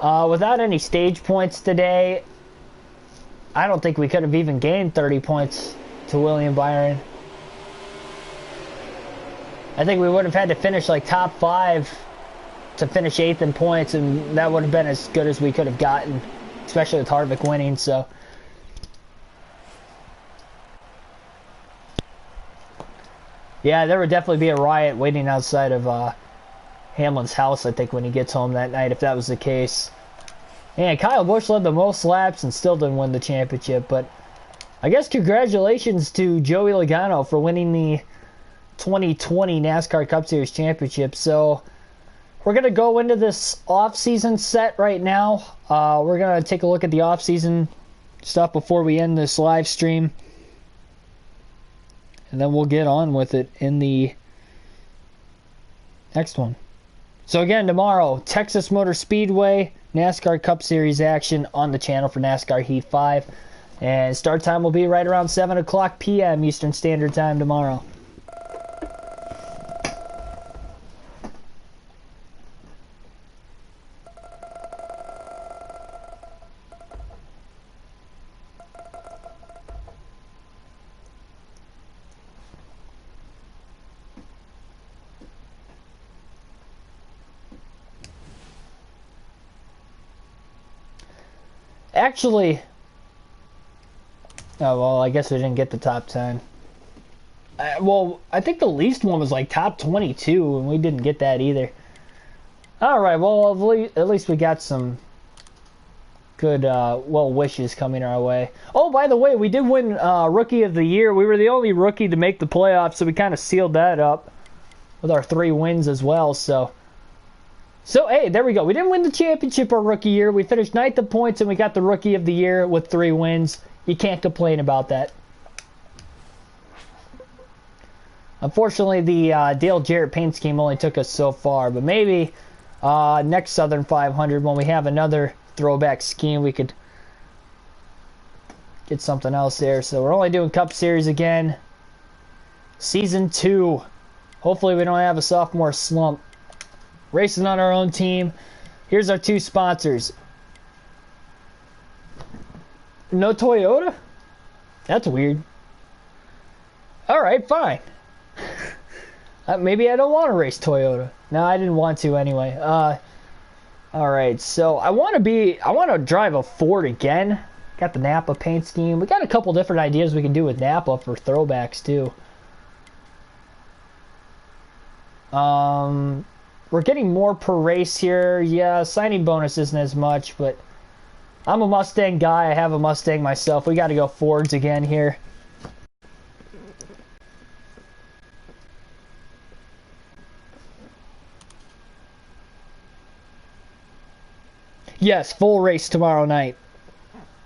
Without any stage points today, I don't think we could have even gained 30 points to William Byron. I think we would have had to finish like top 5 to finish 8th in points, and that would have been as good as we could have gotten, especially with Harvick winning. So yeah, there would definitely be a riot waiting outside of Hamlin's house, I think, when he gets home that night, if that was the case. And Kyle Busch led the most laps and still didn't win the championship, but I guess congratulations to Joey Logano for winning the 2020 NASCAR Cup Series Championship. So we're going to go into this off-season set right now. We're going to take a look at the off-season stuff before we end this live stream. And then we'll get on with it in the next one. So again, tomorrow, Texas Motor Speedway, NASCAR Cup Series action on the channel for NASCAR Heat 5. And start time will be right around 7 o'clock p.m. Eastern Standard Time tomorrow. Actually, oh, well, I guess we didn't get the top 10. Well, I think the least one was like top 22, and we didn't get that either. Alright, well, at least we got some good well wishes coming our way. Oh, by the way, we did win Rookie of the Year. We were the only rookie to make the playoffs, so we kind of sealed that up with our 3 wins as well. So hey, there we go. We didn't win the championship our rookie year. We finished 9th in points, and we got the Rookie of the Year with 3 wins. You can't complain about that. Unfortunately, the Dale Jarrett paint scheme only took us so far, but maybe next Southern 500, when we have another throwback scheme, we could get something else there. So we're only doing Cup Series again. Season 2. Hopefully we don't have a sophomore slump. Racing on our own team. Here's our 2 sponsors. No Toyota? That's weird. Alright, fine. Maybe I don't want to race Toyota. No, I didn't want to anyway. Alright, so I want to drive a Ford again. Got the Napa paint scheme. We got a couple different ideas we can do with Napa for throwbacks too. We're getting more per race here. Yeah, signing bonus isn't as much, but I'm a Mustang guy. I have a Mustang myself. We got to go Fords again here. Yes, full race tomorrow night.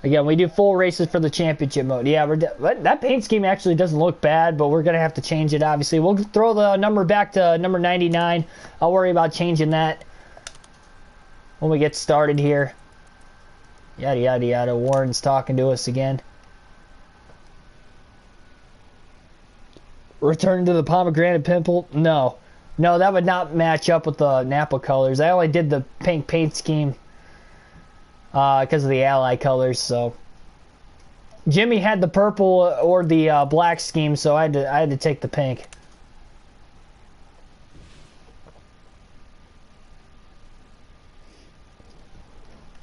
Again, we do full races for the championship mode. Yeah, that paint scheme actually doesn't look bad, but we're going to have to change it, obviously. We'll throw the number back to number 99. I'll worry about changing that when we get started here. Yada, yada, yada. Warren's talking to us again. Return to the pomegranate pimple? No. No, that would not match up with the Napa colors. I only did the pink paint scheme because of the ally colors. So Jimmy had the purple or the black scheme, so I had to take the pink.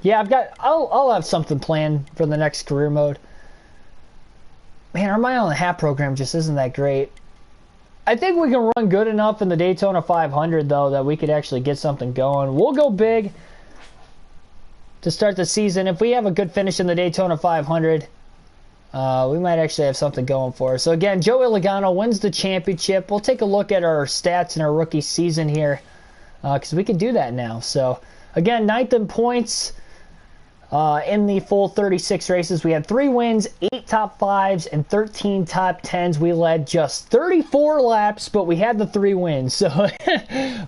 Yeah, I'll have something planned for the next career mode. Man, our mile and a half program just isn't that great. I think we can run good enough in the Daytona 500 though that we could actually get something going. We'll go big to start the season. If we have a good finish in the Daytona 500, we might actually have something going for us. So again, Joe Illegano wins the championship. We'll take a look at our stats in our rookie season here because we can do that now. So again, 9th in points in the full 36 races. We had 3 wins, 8 top 5s, and 13 top 10s. We led just 34 laps, but we had the 3 wins. So,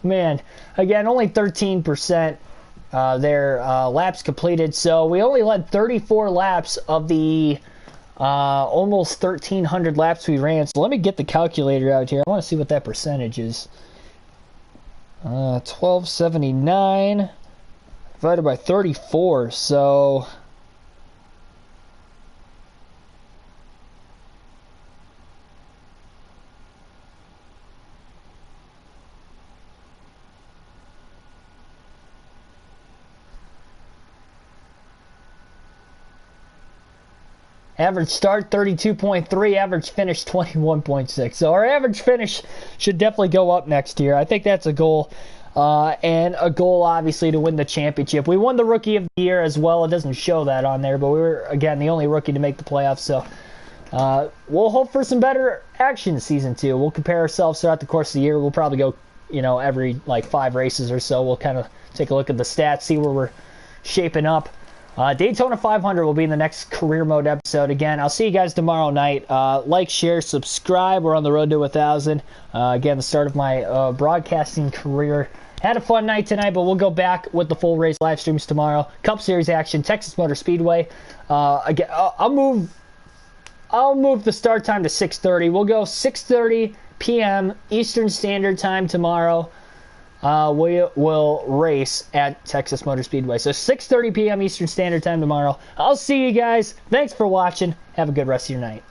man, again, only 13% their laps completed. So we only led 34 laps of the almost 1,300 laps we ran. So let me get the calculator out here. I want to see what that percentage is. 1279 divided by 34. So average start 32.3, average finish 21.6. So our average finish should definitely go up next year. I think that's a goal. And a goal, obviously, to win the championship. We won the Rookie of the Year as well. It doesn't show that on there, but we were, again, the only rookie to make the playoffs. So we'll hope for some better action Season 2. We'll compare ourselves throughout the course of the year. We'll probably go, every, 5 races or so. We'll kind of take a look at the stats, see where we're shaping up. Daytona 500 will be in the next career mode episode. Again, I'll see you guys tomorrow night. Like, share, subscribe. We're on the road to 1,000. Again, the start of my broadcasting career. Had a fun night tonight, but we'll go back with the full race live streams tomorrow. Cup Series action, Texas Motor Speedway. Again, I'll move the start time to 6:30. We'll go 6:30 p.m. Eastern Standard Time tomorrow. We will race at Texas Motor Speedway. So 6:30 p.m. Eastern Standard Time tomorrow. I'll see you guys. Thanks for watching. Have a good rest of your night.